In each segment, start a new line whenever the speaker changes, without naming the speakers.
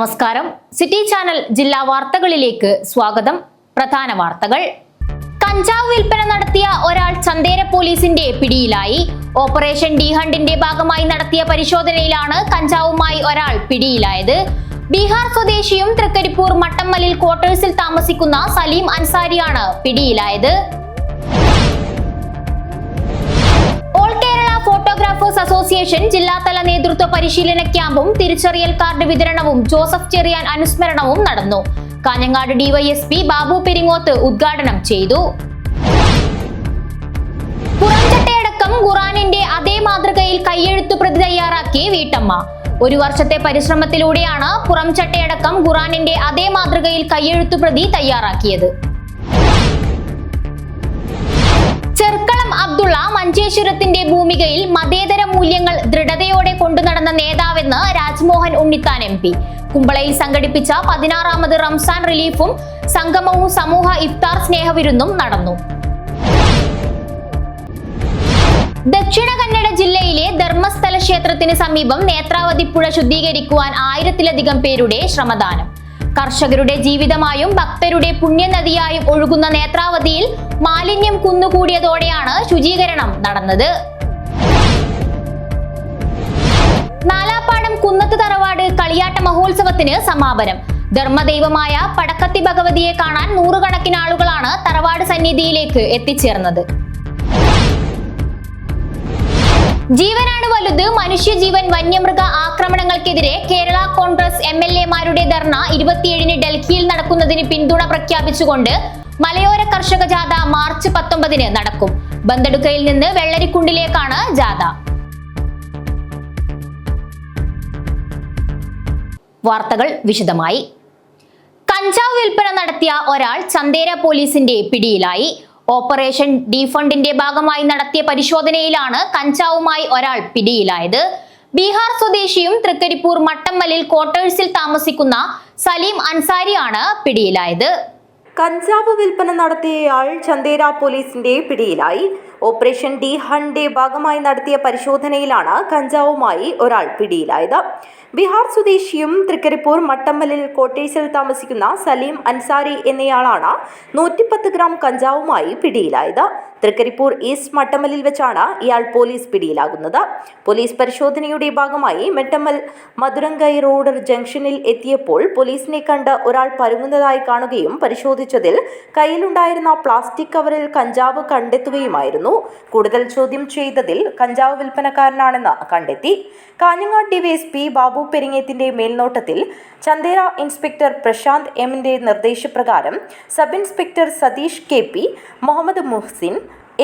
നമസ്കാരം. City channel ജില്ലാ വാർത്തകളിലേക്ക് സ്വാഗതം. പ്രധാന വാർത്തകൾ. കഞ്ചാവ് വിൽപ്പന നടത്തിയ ഒരാൾ ചന്തേര പോലീസിന്റെ പിടിയിലായി. ഓപ്പറേഷൻ ഡി ഹണ്ടിന്റെ ഭാഗമായി നടത്തിയ പരിശോധനയിലാണ് കഞ്ചാവുമായി ഒരാൾ പിടിയിലായത്. ബീഹാർ സ്വദേശിയും തൃക്കരിപ്പൂർ മട്ടമ്മലിൽ ക്വാർട്ടേഴ്സിൽ താമസിക്കുന്ന സലീം അൻസാരിയാണ് പിടിയിലായത്. ഫോട്ടോഗ്രാഫേഴ്സ് അസോസിയേഷൻ ജില്ലാതല നേതൃത്വ പരിശീലന ക്യാമ്പും തിരിച്ചറിയൽ കാർഡ് വിതരണവും ജോസഫ് ചെറിയാൻ അനുസ്മരണവും നടന്നു. കാഞ്ഞങ്ങാട് ഡിവൈഎസ്പി ബാബു പെരിങ്ങോത്ത് ഉദ്ഘാടനം ചെയ്തു. പുറംചട്ടയടക്കം ഖുറാനിന്റെ അതേ മാതൃകയിൽ കയ്യെഴുത്തു പ്രതി തയ്യാറാക്കി വീട്ടമ്മ. ഒരു വർഷത്തെ പരിശ്രമത്തിലൂടെയാണ് പുറംചട്ടയടക്കം ഖുറാനിന്റെ അതേ മാതൃകയിൽ കയ്യെഴുത്തു പ്രതി തയ്യാറാക്കിയത്. ചെർക്കളം അബ്ദുള്ള മഞ്ചേശ്വരത്തിന്റെ ഭൂമികയിൽ മതേതര മൂല്യങ്ങൾ ദൃഢതയോടെ കൊണ്ടുനടന്ന നേതാവെന്ന് രാജ്മോഹൻ ഉണ്ണിത്താൻ MP. കുമ്പളയിൽ സംഘടിപ്പിച്ച 16ാമത് റംസാൻ റിലീഫും സംഗമവും സമൂഹ ഇഫ്താർ സ്നേഹവിരുന്നും നടന്നു. ദക്ഷിണ കന്നഡ ജില്ലയിലെ ധർമ്മസ്ഥല ക്ഷേത്രത്തിന് സമീപം നേത്രാവതി പുഴ ശുദ്ധീകരിക്കുവാൻ 1000-ലധികം പേരുടെ ശ്രമദാനം. കർഷകരുടെ ജീവിതമായും ഭക്തരുടെ പുണ്യനദിയായും ഒഴുകുന്ന നേത്രാവതിയിൽ മാലിന്യം കുന്നുകൂടിയതോടെയാണ് ശുചീകരണം നടന്നത്. നാലാപ്പാടം കുന്നത്ത് തറവാട് കളിയാട്ട മഹോത്സവത്തിന് സമാപനം. ധർമ്മദൈവമായ പടക്കത്തി ഭഗവതിയെ കാണാൻ നൂറുകണക്കിന് ആളുകളാണ് തറവാട് സന്നിധിയിലേക്ക് എത്തിച്ചേർന്നത്. ജീവനാണ് വലുത്, മനുഷ്യജീവൻ വന്യമൃഗ ആക്രമണങ്ങൾക്കെതിരെ കേരള കോൺഗ്രസ് MLA-മാരുടെ ധർണ 27-ന് ഡൽഹിയിൽ നടക്കുന്നതിന് പിന്തുണ പ്രഖ്യാപിച്ചുകൊണ്ട് മലയോര കർഷക ജാഥ മാർച്ച് 19-ന് നടക്കും. ബന്ദടുക്കയിൽ നിന്ന് വെള്ളരിക്കുണ്ടിലേക്കാണ് ജാഥ. വാർത്തകൾ വിശദമായി. കഞ്ചാവ് വിൽപ്പന നടത്തിയ ഒരാൾ ചന്തേര പോലീസിന്റെ പിടിയിലായി. ഓപ്പറേഷൻ ഡി ഫണ്ടിന്റെ ഭാഗമായി നടത്തിയ പരിശോധനയിലാണ് കഞ്ചാവുമായി ഒരാൾ പിടിയിലായത്. ബീഹാർ സ്വദേശിയും തൃക്കരിപ്പൂർ മട്ടമ്മലിൽ ക്വാർട്ടേഴ്സിൽ താമസിക്കുന്ന സലീം അൻസാരിയാണ് പിടിയിലായത്.
കഞ്ചാവ് വിൽപ്പന നടത്തിയയാൾ ചന്തേര പോലീസിന്റെ പിടിയിലായി. ഓപ്പറേഷൻ ഡി ഹണ്ടിന്റെ ഭാഗമായി നടത്തിയ പരിശോധനയിലാണ് കഞ്ചാവുമായി ഒരാൾ പിടിയിലായത്. ബീഹാർ സ്വദേശിയും തൃക്കരിപ്പൂർ മട്ടമ്മലിൽ ക്വാർട്ടേഴ്സിൽ താമസിക്കുന്ന സലീം അൻസാരി എന്നയാളാണ് 110 ഗ്രാം കഞ്ചാവുമായി പിടിയിലായത്. തൃക്കരിപ്പൂർ ഈസ്റ്റ് മട്ടമ്മലിൽ വെച്ചാണ് ഇയാൾ പോലീസ് പിടിയിലാകുന്നത്. പോലീസ് പരിശോധനയുടെ ഭാഗമായി മെട്ടമ്മൽ മധുരങ്കൈ റോഡ് ജംഗ്ഷനിൽ എത്തിയപ്പോൾ പോലീസിനെ കണ്ട് ഒരാൾ പരുങ്ങുന്നതായി കാണുകയും പരിശോധിച്ചതിൽ കയ്യിലുണ്ടായിരുന്ന പ്ലാസ്റ്റിക് കവറിൽ കഞ്ചാവ് കണ്ടെത്തുകയുമായിരുന്നു. കൂടുതൽ ചോദ്യം ചെയ്തതിൽ കഞ്ചാവ് വിൽപ്പനക്കാരനാണെന്ന് കണ്ടെത്തി. കാഞ്ഞങ്ങാട് ഡിവൈഎസ്പി ബാബു പെരിങ്ങേത്തിന്റെ മേൽനോട്ടത്തിൽ ചന്തേര ഇൻസ്പെക്ടർ പ്രശാന്ത് M-ന്റെ നിർദ്ദേശപ്രകാരം sub inspector Satheesh KP, Muhammad Muhsin,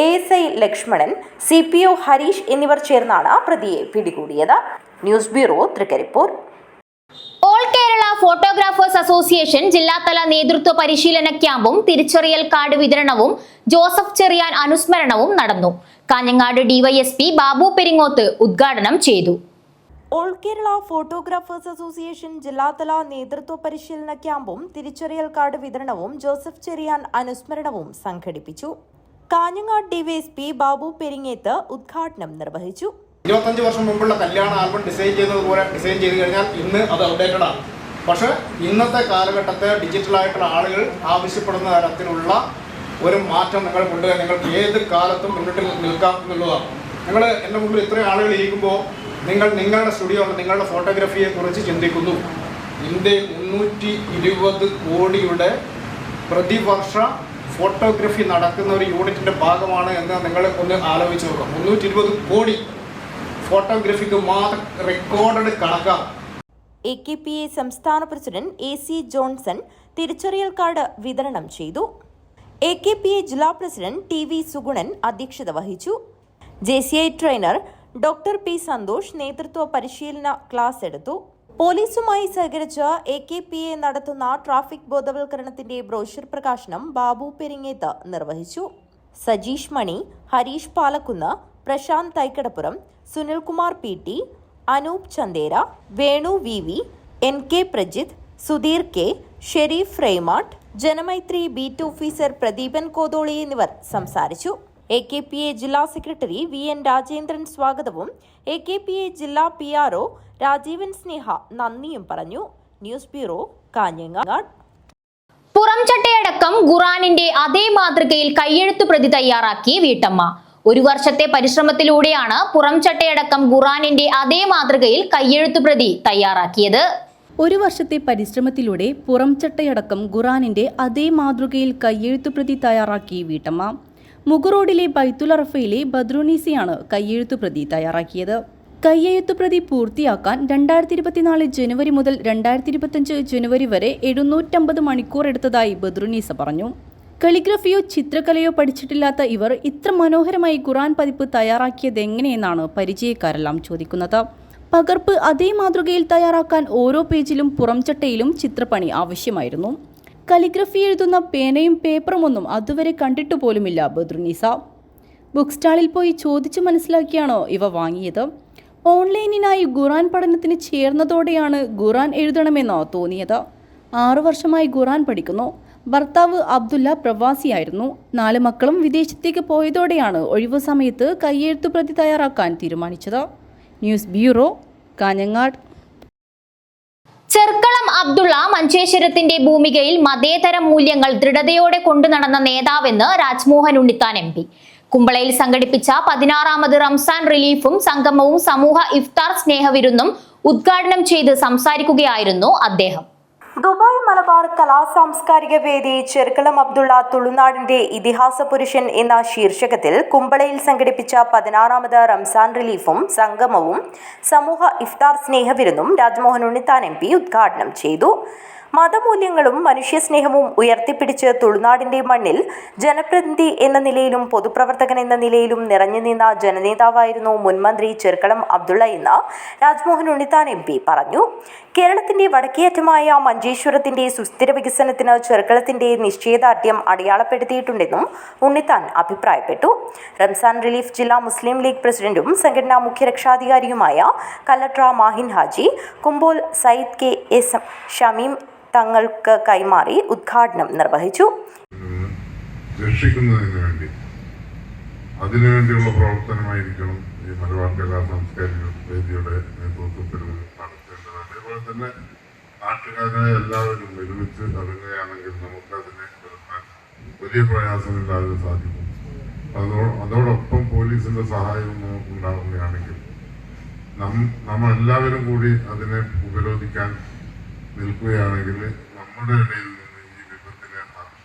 ASI Lakshmanan, CPO Hareesh എന്നിവർ ചേർന്നാണ് പ്രതിയെ പിടികൂടിയത്. News bureau, Thrikaripur.
All Kerala photographers association ജില്ലാതല നേതൃത്വ പരിശീലന ക്യാമ്പും തിരിച്ചറിയൽ കാർഡ് വിതരണവും ജോസഫ് ചെറിയാൻ അനുസ്മരണവും നടന്നു. കാഞ്ഞങ്ങാട് ഡിവൈഎസ്പി ബാബു പെരിങ്ങോത്ത് ഉദ്ഘാടനം ചെയ്തു.
ഓൾ കേരള ഫോട്ടോഗ്രാഫേഴ്സ് അസോസിയേഷൻ ജില്ലാതല നേതൃത്വ പരിശീലന ക്യാമ്പും തിരിച്ചറിയൽ കാർഡ് വിതരണവും ജോസഫ് ചെറിയാൻ അനുസ്മരണവും സംഘടിപ്പിച്ചു. കാഞ്ഞങ്ങാട് ഡിവൈഎസ്പി ബാബു പെരിങ്ങേത്ത് ഉദ്ഘാടനം നിർവഹിച്ചു.
25 വർഷം മുമ്പുള്ള കല്യാണ ആൽബം ഡിസൈൻ ചെയ്തതുപോലെ ഡിസൈൻ ചെയ്ത് കഴിഞ്ഞാൽ ഇന്ന് അത് ഔട്ട്ഡേറ്റഡ് ആണ്. പക്ഷേ ഇന്നത്തെ കാലഘട്ടത്തെ ഡിജിറ്റലായിട്ടുള്ള ആളുകൾ ആവശ്യപ്പെടുന്ന തരത്തിലുള്ള ഒരു മാറ്റം നിങ്ങൾ കൊണ്ടുവരാൻ നിങ്ങൾക്ക് ഏത് കാലത്തും മുന്നിട്ട് നിൽക്കാം എന്നുള്ളതാണ്. നിങ്ങൾ എൻ്റെ മുമ്പിൽ ഇത്രയും ആളുകൾ ഇരിക്കുമ്പോൾ നിങ്ങൾ നിങ്ങളുടെ സ്റ്റുഡിയോ നിങ്ങളുടെ ഫോട്ടോഗ്രാഫിയെക്കുറിച്ച് ചിന്തിക്കുന്നു. ഇന്ത്യയിൽ 320 കോടിയുടെ പ്രതിവർഷ ഫോട്ടോഗ്രാഫി നടക്കുന്ന ഒരു യൂണിറ്റിൻ്റെ ഭാഗമാണ് എന്ന് നിങ്ങൾ ഒന്ന് ആലോചിച്ച് നോക്കാം. 320 കോടി ഫോട്ടോഗ്രാഫിക്ക് മാത്രം റെക്കോർഡ് കണക്കാണ്.
AKPA സംസ്ഥാന പ്രസിഡന്റ് AC ജോൺസൺ തിരിച്ചറിയൽ കാർഡ് വിതരണം ചെയ്തു. AKPA ജില്ലാ പ്രസിഡന്റ് TV സുഗുണൻ അധ്യക്ഷത വഹിച്ചു. JCI trainer doctor P Santhosh നേതൃത്വ പരിശീലന ക്ലാസ് എടുത്തു. പോലീസുമായി സഹകരിച്ച് AKPA നടത്തുന്ന ട്രാഫിക് ബോധവൽക്കരണത്തിന്റെ ബ്രോഷർ പ്രകാശനം ബാബു പെരിങ്ങേത്ത് നിർവഹിച്ചു. Sajeesh Mani, Hareesh Palakkunnu, Prashanth Thaikkadappuram, Sunilkumar PT, Anoop Chanthera, Venu VV, NK Prajith, Sudheer K, Shareef Remat, Janamaithri beat officer Pradeepan Kotholi എന്നിവർ സംസാരിച്ചു. AKPA ജില്ലാ സെക്രട്ടറി VN രാജേന്ദ്രൻ സ്വാഗതവും AKPA ജില്ലാ PRO രാജീവൻ സ്നേഹ നന്ദിയും പറഞ്ഞു. News bureau, Kanhangad.
പുറംചട്ടയടക്കം ഖുറാനിന്റെ അതേ മാതൃകയിൽ കയ്യെഴുത്തു പ്രതി തയ്യാറാക്കി വീട്ടമ്മ. ഒരു വർഷത്തെ പരിശ്രമത്തിലൂടെയാണ് പുറംചട്ടയടക്കം ഖുറാനിന്റെ അതേ മാതൃകയിൽ കയ്യെഴുത്തു പ്രതി തയ്യാറാക്കിയത്.
ഒരു വർഷത്തെ പരിശ്രമത്തിലൂടെ പുറംചട്ടയടക്കം ഖുറാനിന്റെ അതേ മാതൃകയിൽ കയ്യെഴുത്തുപ്രതി തയ്യാറാക്കി വീട്ടമ്മ. മുഗറോഡിലെ ബൈത്തുൽ അറഫയിലെ ബദ്രുനീസിയാണ് കയ്യെഴുത്തുപ്രതി തയ്യാറാക്കിയത്. കയ്യെഴുത്തുപ്രതി പൂർത്തിയാക്കാൻ 2024 ജനുവരി മുതൽ 2025 ജനുവരി വരെ 750 മണിക്കൂർ എടുത്തതായി ബദ്രുനീസ പറഞ്ഞു. കലിഗ്രഫിയോ ചിത്രകലയോ പഠിച്ചിട്ടില്ലാത്ത ഇവർ ഇത്ര മനോഹരമായി ഖുറാൻ പതിപ്പ് തയ്യാറാക്കിയതെങ്ങനെയെന്നാണ് പരിചയക്കാരെല്ലാം ചോദിക്കുന്നത്. പകർപ്പ് അതേ മാതൃകയിൽ തയ്യാറാക്കാൻ ഓരോ പേജിലും പുറംചട്ടയിലും ചിത്രപ്പണി ആവശ്യമായിരുന്നു. കലിഗ്രഫി എഴുതുന്ന പേനയും പേപ്പറുമൊന്നും അതുവരെ കണ്ടിട്ടു പോലുമില്ല ബദ്രുനീസ. ബുക്ക് സ്റ്റാളിൽ പോയി ചോദിച്ചു മനസ്സിലാക്കിയാണോ ഇവ വാങ്ങിയത്. ഓൺലൈനിനായി ഖുറാൻ പഠനത്തിന് ചേർന്നതോടെയാണ് ഖുറാൻ എഴുതണമെന്ന് തോന്നിയത്. 6 വർഷമായി ഖുറാൻ പഠിക്കുന്നു. ഭർത്താവ് അബ്ദുല്ല പ്രവാസിയായിരുന്നു. 4 മക്കളും വിദേശത്തേക്ക് പോയതോടെയാണ് ഒഴിവു സമയത്ത് കയ്യെഴുത്തുപ്രതി തയ്യാറാക്കാൻ തീരുമാനിച്ചത്. News bureau, Kanhangad.
ചെർക്കളം അബ്ദുള്ള മഞ്ചേശ്വരത്തിന്റെ ഭൂമികയിൽ മതേതര മൂല്യങ്ങൾ ദൃഢതയോടെ കൊണ്ടുനടന്ന നേതാവെന്ന് രാജ്മോഹൻ ഉണ്ണിത്താൻ MP. കുമ്പളയിൽ സംഘടിപ്പിച്ച 16ാമത് റംസാൻ റിലീഫും സംഗമവും സമൂഹ ഇഫ്താർ സ്നേഹവിരുന്നും ഉദ്ഘാടനം ചെയ്ത് സംസാരിക്കുകയായിരുന്നു അദ്ദേഹം.
ദുബായ് മലബാർ കലാ സാംസ്കാരിക വേദി ചെർക്കളം അബ്ദുള്ള തുളുനാടിന്റെ ഇതിഹാസ പുരുഷൻ എന്ന ശീർഷകത്തിൽ കുമ്പളയിൽ സംഘടിപ്പിച്ച 16ാമത് റംസാൻ റിലീഫും സംഗമവും സമൂഹ ഇഫ്താർ സ്നേഹവിരുന്നും രാജ്മോഹൻ ഉണ്ണിത്താൻ MP ഉദ്ഘാടനം ചെയ്തു. മതമൂല്യങ്ങളും മനുഷ്യസ്നേഹവും ഉയർത്തിപ്പിടിച്ച് തുളുനാടിന്റെ മണ്ണിൽ ജനപ്രതിനിധി എന്ന നിലയിലും പൊതുപ്രവർത്തകൻ എന്ന നിലയിലും നിറഞ്ഞു നിന്ന ജനനേതാവായിരുന്നു മുൻമന്ത്രി ചെർക്കളം അബ്ദുള്ള എന്ന് രാജ്മോഹൻ ഉണ്ണിത്താൻ MP പറഞ്ഞു. കേരളത്തിന്റെ വടക്കേയറ്റമായ മഞ്ചേശ്വരത്തിന്റെ സുസ്ഥിര വികസനത്തിന് ചെർക്കളത്തിന്റെ നിശ്ചയദാർഢ്യം അടയാളപ്പെടുത്തിയിട്ടുണ്ടെന്നും ഉണ്ണിത്താൻ അഭിപ്രായപ്പെട്ടു. റംസാൻ റിലീഫ് ജില്ലാ മുസ്ലിം ലീഗ് പ്രസിഡന്റും സംഘടനാ മുഖ്യരക്ഷാധികാരിയുമായ കലക്ടർ മാഹിൻ ഹാജി കുമ്പോൾ സയ്യിദ് KS ഷമീം തങ്ങൾക്ക് കൈമാറി ഉദ്ഘാടനം നിർവഹിച്ചു.
രക്ഷിക്കുന്നതിന് വേണ്ടി അതിനുവേണ്ടിയുള്ള പ്രവർത്തനമായിരിക്കണം ഈ മലബാർ കലാ സാംസ്കാരിക വേദിയുടെ നേതൃത്വത്തിൽ നടത്തേണ്ടത്. അതേപോലെ തന്നെ നാട്ടുകാരായ എല്ലാവരും ഒരുമിച്ച് ഇറങ്ങുകയാണെങ്കിൽ നമുക്കതിനെ വരുത്താൻ വലിയ പ്രയാസമില്ലാതെ സാധിക്കും. അതോടൊപ്പം പോലീസിന്റെ സഹായവും നമുക്കുണ്ടാവുകയാണെങ്കിൽ നമ്മളെല്ലാവരും കൂടി അതിനെ ഉപരോധിക്കാൻ നിൽക്കുകയാണെങ്കിൽ നമ്മുടെ ഇടയിൽ നിന്ന് ഈ വിപത്തിനെ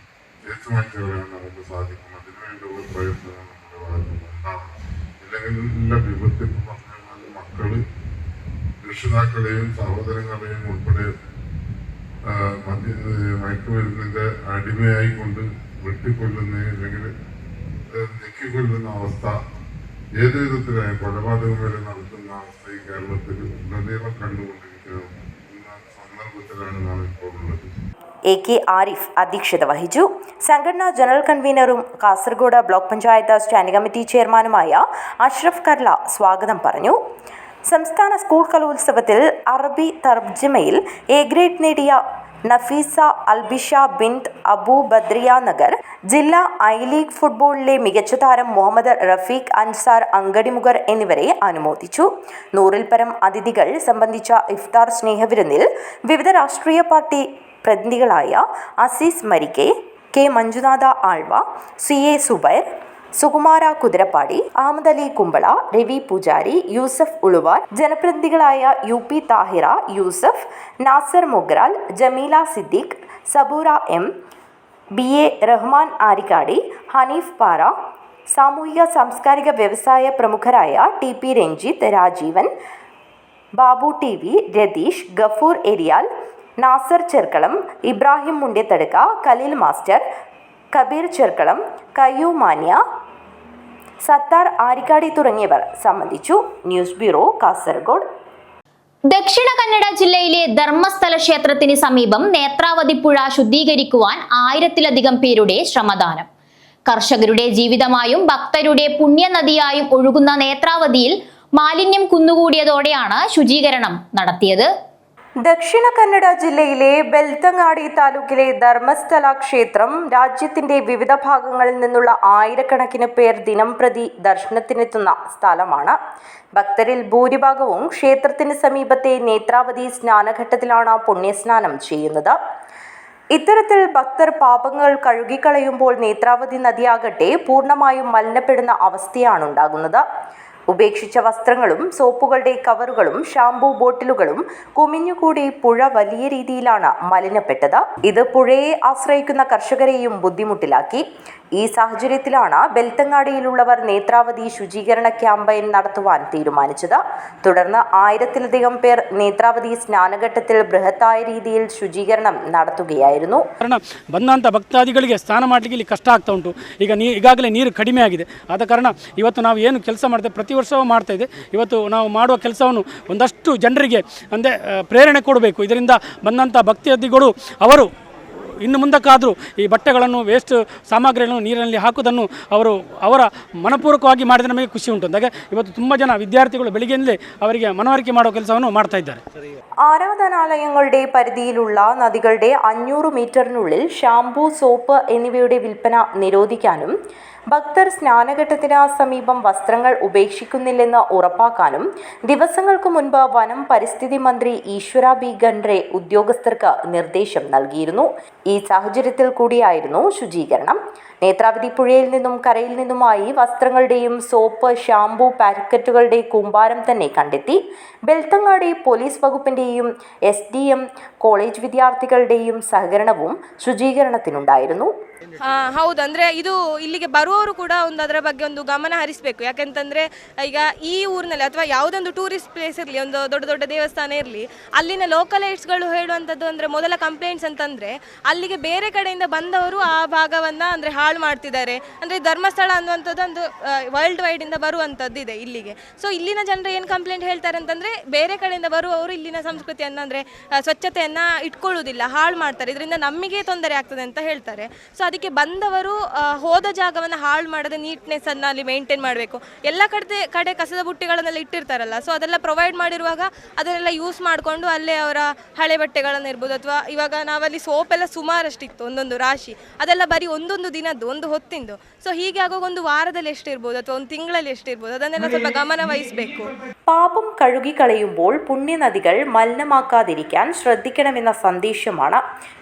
ചേച്ചു മാറ്റികളാൻ നമുക്ക് സാധിക്കും. അതിനുവേണ്ടിയുള്ള പ്രയത്നങ്ങൾ നമ്മുടെ ഭാഗത്ത് ഉണ്ടാവണം. ഇല്ലെങ്കിൽ എല്ലാ വിപത്തിൽ പറഞ്ഞാൽ മക്കള് രക്ഷിതാക്കളെയും സഹോദരങ്ങളെയും ഉൾപ്പെടെ മയക്കുമരുന്നിന്റെ അടിമയായി കൊണ്ട് വെട്ടിക്കൊല്ലുന്ന അല്ലെങ്കിൽ ഞെക്കിക്കൊല്ലുന്ന അവസ്ഥ, ഏത് വിധത്തിലായ കൊലപാതകം വരെ നടത്തുന്ന അവസ്ഥ ഈ കേരളത്തിൽ ഉടനീളം കണ്ടുകൊണ്ടിരിക്കുന്നു.
AK ആരിഫ് അധ്യക്ഷത വഹിച്ചു. സംഘടനാ ജനറൽ കൺവീനറും Kasaragod block panchayat standing committee ചെയർമാനുമായ അഷ്റഫ് കർല സ്വാഗതം പറഞ്ഞു. സംസ്ഥാന സ്കൂൾ കലോത്സവത്തിൽ അറബി തർജ്ജമയിൽ A ഗ്രേഡ് നേടിയ നഫീസ അൽബിഷ ബിന്ത് അബു ബദ്രിയ നഗർ, ജില്ലാ ഐ ലീഗ് ഫുട്ബോളിലെ മികച്ച താരം മുഹമ്മദ് റഫീഖ് അൻസാർ അങ്കടിമുഗർ എന്നിവരെ അനുമോദിച്ചു. 100-ൽ പരം അതിഥികൾ സംബന്ധിച്ച ഇഫ്താർ സ്നേഹവിരുന്നിൽ വിവിധ രാഷ്ട്രീയ party പ്രതിനിധികളായ Azeez മരിക്കെ, K Manjunatha Alva, CA Zubair, Sukumara കുതിരപ്പാടി, Ahmed Ali Kumbla, Ravi Pujari, Yusuf Uluvar, ജനപ്രതിനിധികളായ UP Thahira, Yusuf, Nasar Mogral, Jameela Siddique, Saboora M, BA Rahman Arikkady, Hanif പാറ, സാമൂഹിക സാംസ്കാരിക വ്യവസായ പ്രമുഖരായ TP Ranjith, Rajeevan, Babu TV, Ratheesh, Gafoor Eriyal, Nasar Cherkalam, Ibrahim Mundiyathaduka, Kaleel master, Kabeer Cherkalam, Kayyu Manya, Sathar Arikkady തുടങ്ങിയവർ സംബന്ധിച്ചു. News bureau, Kasaragod.
ദക്ഷിണ കന്നഡ ജില്ലയിലെ ധർമ്മസ്ഥല ക്ഷേത്രത്തിന് സമീപം നേത്രാവതി പുഴ ശുദ്ധീകരിക്കുവാൻ 1000-ലധികം പേരുടെ ശ്രമദാനം. കർഷകരുടെ ജീവിതമായും ഭക്തരുടെ പുണ്യനദിയായും ഒഴുകുന്ന നേത്രാവതിയിൽ മാലിന്യം കുന്നുകൂടിയതോടെയാണ് ശുചീകരണം നടത്തിയത്.
ദക്ഷിണ കന്നഡ ജില്ലയിലെ ബെൽത്തങ്ങാടി താലൂക്കിലെ ധർമ്മസ്ഥല ക്ഷേത്രം രാജ്യത്തിന്റെ വിവിധ ഭാഗങ്ങളിൽ നിന്നുള്ള ആയിരക്കണക്കിന് പേർ ദിനംപ്രതി ദർശനത്തിനെത്തുന്ന സ്ഥലമാണ്. ഭക്തരിൽ ഭൂരിഭാഗവും ക്ഷേത്രത്തിന് സമീപത്തെ നേത്രാവതി സ്നാനഘട്ടത്തിലാണ് പുണ്യസ്നാനം ചെയ്യുന്നത്. ഇത്തരത്തിൽ ഭക്തർ പാപങ്ങൾ കഴുകിക്കളയുമ്പോൾ നേത്രാവതി നദിയാകട്ടെ പൂർണ്ണമായും മലിനപ്പെടുന്ന അവസ്ഥയാണ് ഉണ്ടാകുന്നത്. ഉപേക്ഷിച്ച വസ്ത്രങ്ങളും സോപ്പുകളുടെ കവറുകളും ഷാംപൂ ബോട്ടിലുകളും കുമിഞ്ഞുകൂടി പുഴ വലിയ രീതിയിലാണ് മലിനപ്പെട്ടത്. ഇത് പുഴയെ ആശ്രയിക്കുന്ന കർഷകരെയും ബുദ്ധിമുട്ടിലാക്കി. ഈ സാഹചര്യത്തിലാണ് ബെൽത്തങ്ങാടിയിലുള്ളവർ നേത്രാവതി ശുചീകരണ ക്യാമ്പയിൻ നടത്തുവാൻ തീരുമാനിച്ചത്. തുടർന്ന് 1000-ലധികം പേർ നേത്ರಾವತಿ ಸ್ನಾನಘಟ್ಟത്തിൽ ಬೃಹತ್ತಾಯ ರೀತಿಯಲ್ಲಿ ಶುಚೀಕರಣ ನಡೆಸುತ್ತಿಯಾയിരുന്നു.
ಕಾರಣ ಬಂದಂಥ ಭಕ್ತಾದಿಗಳಿಗೆ ಸ್ನಾನ ಮಾಡಲಿಕ್ಕೆ ಇಲ್ಲಿ ಕಷ್ಟ ಆಗ್ತಾ ಉಂಟು. ಈಗಾಗಲೇ ನೀರು ಕಡಿಮೆ ಆಗಿದೆ. ಆದ ಕಾರಣ ಇವತ್ತು ನಾವು ಏನು ಕೆಲಸ ಮಾಡ್ತೇವೆ ಪ್ರತಿ ವರ್ಷವೂ ಮಾಡ್ತಾ ಇದೆ. ಇವತ್ತು ನಾವು ಮಾಡುವ ಕೆಲಸವನ್ನು ಒಂದಷ್ಟು ಜನರಿಗೆ ಅಂದರೆ ಪ್ರೇರಣೆ ಕೊಡಬೇಕು. ಇದರಿಂದ ಬಂದಂಥ ಭಕ್ತಾದಿಗಳು ಅವರು ಇನ್ನು ಮುಂದಕ್ಕಾದರೂ ಈ ಬಟ್ಟೆಗಳನ್ನು ವೇಸ್ಟ್ ಸಾಮಗ್ರಿಗಳನ್ನು ನೀರಿನಲ್ಲಿ ಹಾಕುವುದನ್ನು ಅವರ ಮನಪೂರ್ವಕವಾಗಿ ಮಾಡಿದ ನಮಗೆ ಖುಷಿ ಉಂಟು. ಅಂದಾಗ ಇವತ್ತು ತುಂಬ ಜನ ವಿದ್ಯಾರ್ಥಿಗಳು ಬೆಳಿಗ್ಗೆಯಿಂದಲೇ ಅವರಿಗೆ ಮನವರಿಕೆ ಮಾಡುವ ಕೆಲಸವನ್ನು ಮಾಡ್ತಾ ಇದ್ದಾರೆ.
ആരാധനാലയങ്ങളുടെ പരിധിയിലുള്ള നദികളുടെ 500 മീറ്ററിനുള്ളിൽ ഷാംപൂ, സോപ്പ് എന്നിവയുടെ വിൽപ്പന നിരോധിക്കാനും ഭക്തർ സ്നാനഘട്ടത്തിന് സമീപം വസ്ത്രങ്ങൾ ഉപേക്ഷിക്കുന്നില്ലെന്ന് ഉറപ്പാക്കാനും ദിവസങ്ങൾക്ക് മുൻപ് വനം പരിസ്ഥിതി മന്ത്രി ഈശ്വര ബി ഖണ്ഡ്രെ ഉദ്യോഗസ്ഥർക്ക് നിർദ്ദേശം നൽകിയിരുന്നു. ഈ സാഹചര്യത്തിൽ കൂടിയായിരുന്നു ശുചീകരണം. നേത്രാവതി പുഴയിൽ നിന്നും കരയിൽ നിന്നുമായി വസ്ത്രങ്ങളുടെയും സോപ്പ്, ഷാംപൂ പാക്കറ്റുകളുടെ കൂമ്പാരം തന്നെ കണ്ടെത്തി. ബെൽത്തങ്ങാടി പോലീസ് വകുപ്പിന്റെയും SDM കോളേജ് വിദ്യാർത്ഥികളുടെയും സഹകരണവും ശുചീകരണത്തിനുണ്ടായിരുന്നു.
ಹೌದು, ಅಂದರೆ ಇದು ಇಲ್ಲಿಗೆ ಬರುವವರು ಕೂಡ ಅದರ ಬಗ್ಗೆ ಒಂದು ಗಮನ ಹರಿಸಬೇಕು. ಯಾಕೆಂತಂದರೆ ಈಗ ಈ ಊರಿನಲ್ಲಿ ಅಥವಾ ಯಾವುದೊಂದು ಟೂರಿಸ್ಟ್ ಪ್ಲೇಸ್ ಇರಲಿ, ಒಂದು ದೊಡ್ಡ ದೊಡ್ಡ ದೇವಸ್ಥಾನ ಇರಲಿ, ಅಲ್ಲಿನ ಲೋಕಲೈಟ್ಸ್ಗಳು ಹೇಳುವಂಥದ್ದು ಅಂದರೆ ಮೊದಲ ಕಂಪ್ಲೇಂಟ್ಸ್ ಅಂತಂದರೆ ಅಲ್ಲಿಗೆ ಬೇರೆ ಕಡೆಯಿಂದ ಬಂದವರು ಆ ಭಾಗವನ್ನು ಅಂದರೆ ಹಾಳು ಮಾಡ್ತಿದ್ದಾರೆ. ಅಂದರೆ ಧರ್ಮಸ್ಥಳ ಅನ್ನುವಂಥದ್ದು ಒಂದು ವರ್ಲ್ಡ್ ವೈಡಿಂದ ಬರುವಂಥದ್ದು ಇದೆ ಇಲ್ಲಿಗೆ. ಸೊ ಇಲ್ಲಿನ ಜನರು ಏನು ಕಂಪ್ಲೇಂಟ್ ಹೇಳ್ತಾರೆ ಅಂತಂದರೆ ಬೇರೆ ಕಡೆಯಿಂದ ಬರುವವರು ಇಲ್ಲಿನ ಸಂಸ್ಕೃತಿಯನ್ನು ಅಂದರೆ ಸ್ವಚ್ಛತೆಯನ್ನು ಇಟ್ಕೊಳ್ಳೋದಿಲ್ಲ, ಹಾಳು ಮಾಡ್ತಾರೆ, ಇದರಿಂದ ನಮಗೆ ತೊಂದರೆ ಆಗ್ತದೆ ಅಂತ ಹೇಳ್ತಾರೆ. ಸೊ ಅದಕ್ಕೆ ಬಂದವರು ಹೋದ ಜಾಗವನ್ನು ಹಾಳು ಮಾಡದೆ ನೀಟ್ನೆಸ್ಸನ್ನು ಅಲ್ಲಿ ಮೇಂಟೈನ್ ಮಾಡಬೇಕು. ಎಲ್ಲ ಕಡೆ ಕಸದ ಬುಟ್ಟಿಗಳನ್ನೆಲ್ಲ ಇಟ್ಟಿರ್ತಾರಲ್ಲ, ಸೊ ಅದೆಲ್ಲ ಪ್ರೊವೈಡ್ ಮಾಡಿರುವಾಗ ಅದನ್ನೆಲ್ಲ ಯೂಸ್ ಮಾಡಿಕೊಂಡು ಅಲ್ಲೇ ಅವರ ಹಳೆ ಬಟ್ಟೆಗಳನ್ನು ಇರ್ಬೋದು, ಅಥವಾ ಇವಾಗ ನಾವಲ್ಲಿ ಸೋಪ್ ಎಲ್ಲ ಸುಮಾರಷ್ಟಿತ್ತು, ಒಂದೊಂದು ರಾಶಿ, ಅದೆಲ್ಲ ಬರೀ ಒಂದೊಂದು ದಿನದ್ದು, ಒಂದು ಹೊತ್ತಿಂದು. ಸೊ ಹೀಗೆ ಆಗುವಾಗ ಒಂದು ವಾರದಲ್ಲಿ ಎಷ್ಟಿರ್ಬೋದು ಅಥವಾ ಒಂದು ತಿಂಗಳಲ್ಲಿ ಎಷ್ಟಿರ್ಬೋದು, ಅದನ್ನೆಲ್ಲ ಸ್ವಲ್ಪ ಗಮನ ವಹಿಸಬೇಕು.
പാപം കഴുകിക്കളയുമ്പോൾ പുണ്യനദികൾ മലിനമാക്കാതിരിക്കാൻ ശ്രദ്ധിക്കണമെന്ന സന്ദേശമാണ്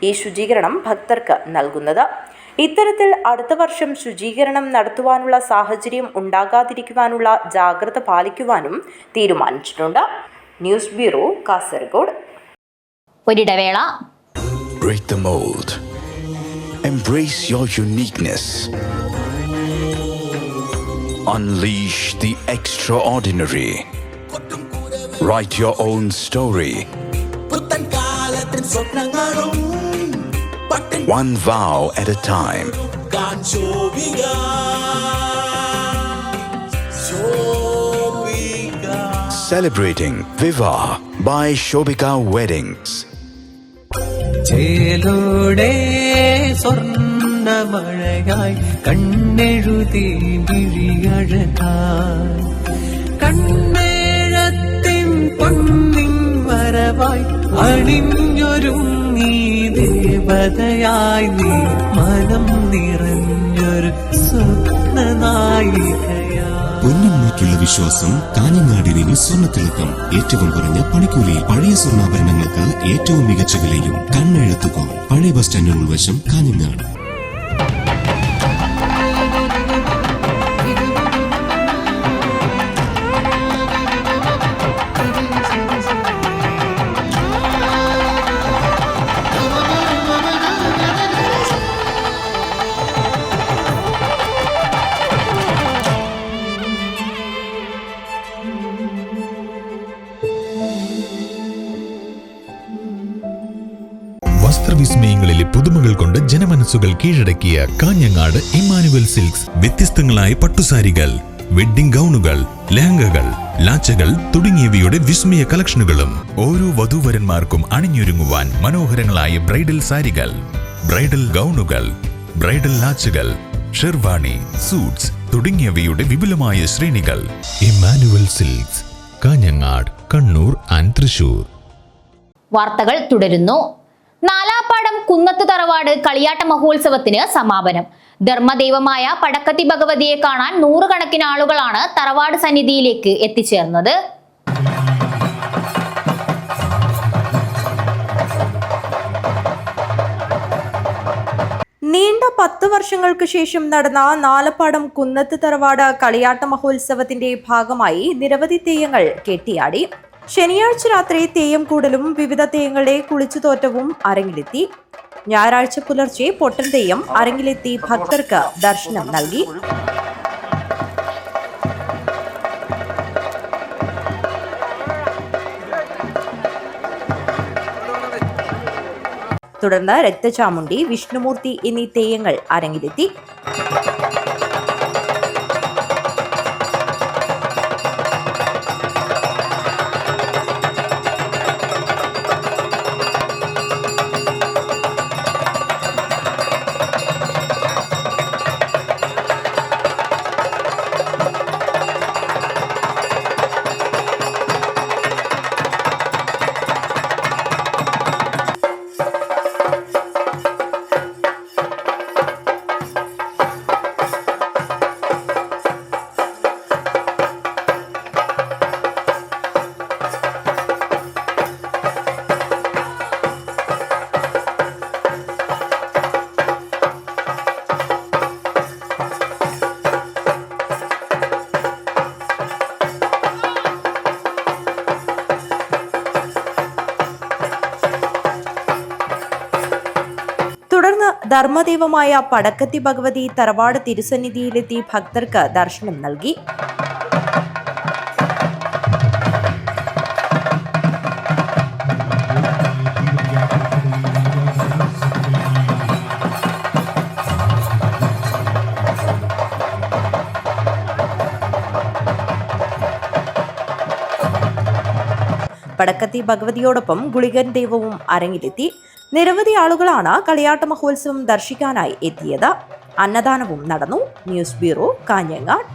ഈ ശുചീകരണം ഭക്തർക്ക് നൽകുന്നത്. ഇത്തരത്തിൽ അടുത്ത വർഷം ശുചീകരണം നടത്തുവാനുള്ള സാഹചര്യം ഉണ്ടാകാതിരിക്കുവാനുള്ള ജാഗ്രത പാലിക്കുവാനും തീരുമാനിച്ചിട്ടുണ്ട്. News bureau, Kasaragod.
ഒരിടവേള.
Break the mold. Embrace your uniqueness. Unleash the extraordinary. Write your own story. One vow at a time. Celebrating Vivah by Shobika Weddings.
ചേലോടെ സ്വർണ്ണമഴയായി കണ്ണെഴുതി വിഴിയഴകായി കണ്ണേഴത്തിൻ പൊന്നിൻ വരവായി അണിഞ്ഞൊരുങ്ങി ദേവതയായി നീ മനം നിറഞ്ഞൊരു സ്വപ്നനായികയായി.
പൊന്നിന്മേറ്റുള്ള വിശ്വാസം കാഞ്ഞങ്ങാടിന് സ്വർണ്ണത്തിളക്കം. ഏറ്റവും കുറഞ്ഞ പണിക്കൂലിയിൽ പഴയ സ്വർണ്ണാഭരണങ്ങൾക്ക് ഏറ്റവും മികച്ച വിലയും കണ്ണെഴുത്തുകോ. പഴയ ബസ് സ്റ്റാൻഡിന് ഉൾവശം, കാഞ്ഞങ്ങാട്. വസ്ത്രവിസ്മയങ്ങളിലെ പുതുമകൾ കൊണ്ട് ജനമനസ്സുകൾ കീഴടക്കിയ കാഞ്ഞങ്ങാട് ഇമ്മാനുവൽ സിൽക്സ്. വ്യത്യസ്തങ്ങളായ പട്ടുസാരികൾ, വെഡ്ഡിംഗ് ഗൗണുകൾ, ലെഹങ്കകൾ, ലാച്ചകൾ തുടങ്ങിയവയുടെ വിസ്മയ കളക്ഷനുകളും ഓരോ വധൂവരന്മാർക്കും അണിഞ്ഞൊരുങ്ങുവാൻ മനോഹരങ്ങളായ ബ്രൈഡൽ സാരികൾ, ബ്രൈഡൽ ഗൗണുകൾ, ബ്രൈഡൽ ലാച്ചകൾ, ഷെർവാണി, സൂട്ട്സ് തുടങ്ങിയവയുടെ വിപുലമായ ശ്രേണികൾ. Emmanuel Silks, Kanhangad, Kannur and Thrissur.
വാർത്തകൾ തുടരുന്നു. നാലാപ്പാടം കുന്നത്ത് തറവാട് കളിയാട്ട മഹോത്സവത്തിന് സമാപനം. ധർമ്മദൈവമായ പടക്കത്തി ഭഗവതിയെ കാണാൻ നൂറുകണക്കിന് ആളുകളാണ് തറവാട് സന്നിധിയിലേക്ക് എത്തിച്ചേർന്നത്.
നീണ്ട 10 വർഷങ്ങൾക്ക് ശേഷം നടന്ന നാലപ്പാടം കുന്നത്ത് തറവാട് കളിയാട്ട മഹോത്സവത്തിന്റെ ഭാഗമായി നിരവധി തെയ്യങ്ങൾ കെട്ടിയാടി. ശനിയാഴ്ച രാത്രി തെയ്യം കൂടലും വിവിധ തെയ്യങ്ങളുടെ കുളിച്ചുതോറ്റവും അരങ്ങിലെത്തി. ഞായറാഴ്ച പുലർച്ചെ പൊട്ടൻ തെയ്യം അരങ്ങിലെത്തി ഭക്തർക്ക് ദർശനം നൽകി. തുടർന്ന് രക്തചാമുണ്ടി, വിഷ്ണുമൂർത്തി എന്നീ തെയ്യങ്ങൾ അരങ്ങിലെത്തി. തുടർന്ന് ധർമ്മദൈവമായ പടക്കത്തി ഭഗവതി തറവാട് തിരുസന്നിധിയിലെത്തി ഭക്തർക്ക് ദർശനം നൽകി. പടക്കത്തി ഭഗവതിയോടൊപ്പം ഗുളികൻ ദൈവവും അരങ്ങിലെത്തി. നിരവധി ആളുകളാണ് കളിയാട്ട മഹോത്സവം ദർശിക്കാനായി എത്തിയത്. അന്നദാനവും നടന്നു. News bureau, Kanhangad.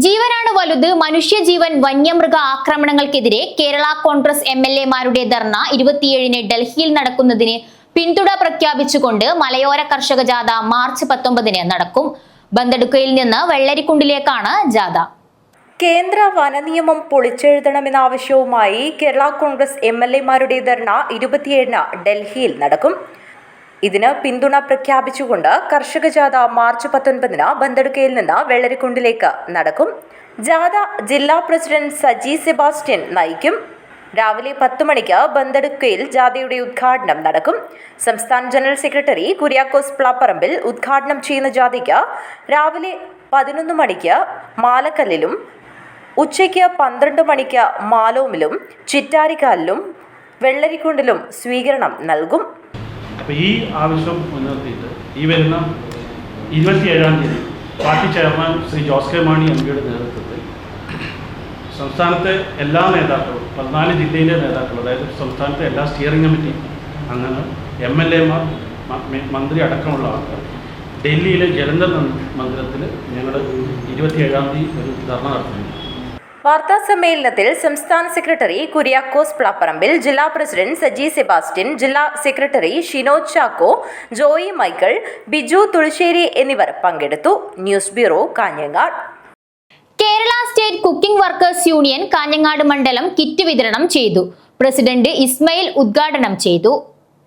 ജീവനാണ് വലുത്, മനുഷ്യജീവൻ വന്യമൃഗ ആക്രമണങ്ങൾക്കെതിരെ കേരള കോൺഗ്രസ് MLA-മാരുടെ ധർണ 27-ന് ഡൽഹിയിൽ നടക്കുന്നതിന് പിന്തുണ പ്രഖ്യാപിച്ചുകൊണ്ട് മലയോര കർഷക ജാഥ മാർച്ച് 19-ന് നടക്കും. ബന്തെടുക്കയിൽ നിന്ന് വെള്ളരിക്കുണ്ടിലേക്കാണ് ജാഥ.
കേന്ദ്ര വനനിയമം പൊളിച്ചെഴുതണമെന്ന ആവശ്യവുമായി കേരള കോൺഗ്രസ് MLA-മാരുടെ ധർണ 27-ന് ഡൽഹിയിൽ നടക്കും. ഇതിന് പിന്തുണ പ്രഖ്യാപിച്ചുകൊണ്ട് കർഷക ജാഥ മാർച്ച് 19-ന് ബന്തെടുക്കയിൽ നിന്ന് വെള്ളരിക്കുണ്ടിലേക്ക് നടക്കും. ജാഥ ജില്ലാ പ്രസിഡന്റ് സജി സെബാസ്റ്റ്യൻ നയിക്കും. രാവിലെ 10 മണിക്ക് ബന്തെടുക്കയിൽ ജാഥയുടെ ഉദ്ഘാടനം നടക്കും. സംസ്ഥാന ജനറൽ സെക്രട്ടറി കുര്യാക്കോസ് പ്ലാപ്പറമ്പിൽ ഉദ്ഘാടനം ചെയ്യുന്ന ജാഥയ്ക്ക് രാവിലെ 11 മണിക്ക് മാലക്കല്ലിലും ഉച്ചയ്ക്ക് 12 മണിക്ക് മാലോമിലും ചിറ്റാരിക്കാലിലും വെള്ളരിക്കുണ്ടിലും സ്വീകരണം നൽകും.
അപ്പോൾ ഈ ആവശ്യം മുൻനിർത്തിയിട്ട് ഈ വരുന്ന 27-ാം തീയതി party chairman Shri Jose K Mani MPയുടെ നേതൃത്വത്തിൽ സംസ്ഥാനത്തെ എല്ലാ നേതാക്കളും 14 ജില്ലയിലെ നേതാക്കൾ, അതായത് സംസ്ഥാനത്തെ എല്ലാ സ്റ്റിയറിംഗ് കമ്മിറ്റി അംഗങ്ങൾ, MLA-മാർ, മന്ത്രി അടക്കമുള്ള ആൾക്കാർ ഡൽഹിയിലെ ജലന്ധർ മന്ദിരത്തിൽ ഞങ്ങൾ 27-ാം തീയതി ഒരു ധർണ നടത്തുന്നുണ്ട്.
വാർത്താ സമ്മേളനത്തിൽ സംസ്ഥാന സെക്രട്ടറി കുര്യാക്കോസ് പ്ലാപ്പറമ്പിൽ, ജില്ലാ പ്രസിഡന്റ് സജി സെബാസ്റ്റ്യൻ, ജില്ലാ സെക്രട്ടറി ഷിനോജ് ചാക്കോ, ജോയി മൈക്കിൾ, ബിജു തുളശ്ശേരി എന്നിവർ പങ്കെടുത്തു. News bureau, Kanhangad.
Kerala state cooking workers union Kanhangad മണ്ഡലം കിറ്റ് വിതരണം ചെയ്തു. പ്രസിഡന്റ് ഇസ്മയിൽ ഉദ്ഘാടനം ചെയ്തു.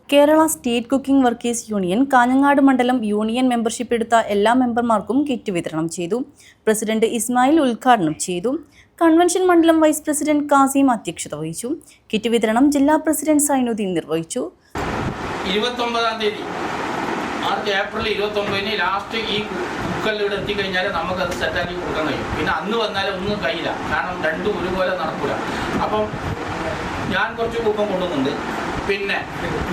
Kerala state cooking workers union Kanhangad മണ്ഡലം യൂണിയൻ മെമ്പർഷിപ്പ് എടുത്ത എല്ലാ മെമ്പർമാർക്കും കിറ്റ് വിതരണം ചെയ്തു. പ്രസിഡന്റ് ഇസ്മായിൽ ഉദ്ഘാടനം ചെയ്തു. കൺവെൻഷൻ മണ്ഡലം വൈസ് പ്രസിഡന്റ് കാസിം അധ്യക്ഷത വഹിച്ചു. കിറ്റ് വിതരണം ജില്ലാ പ്രസിഡന്റ് സൈനുദ്ദീൻ നിർവഹിച്ചു.
29-ാം തീയതി ഏപ്രിൽ 29-ന് ലാസ്റ്റ് ഈ കുക്കറിലൂടെ എത്തിക്കഴിഞ്ഞാൽ നമുക്കത് സെറ്റാക്കി കൊടുക്കാൻ കഴിയും. പിന്നെ അന്ന് വന്നാലും ഒന്നും കഴിയില്ല, കാരണം രണ്ടും ഒരുപോലെ നടക്കില്ല. അപ്പം ഞാൻ കുറച്ച് കൂപ്പൺ കൊണ്ടുവന്നുണ്ട്. പിന്നെ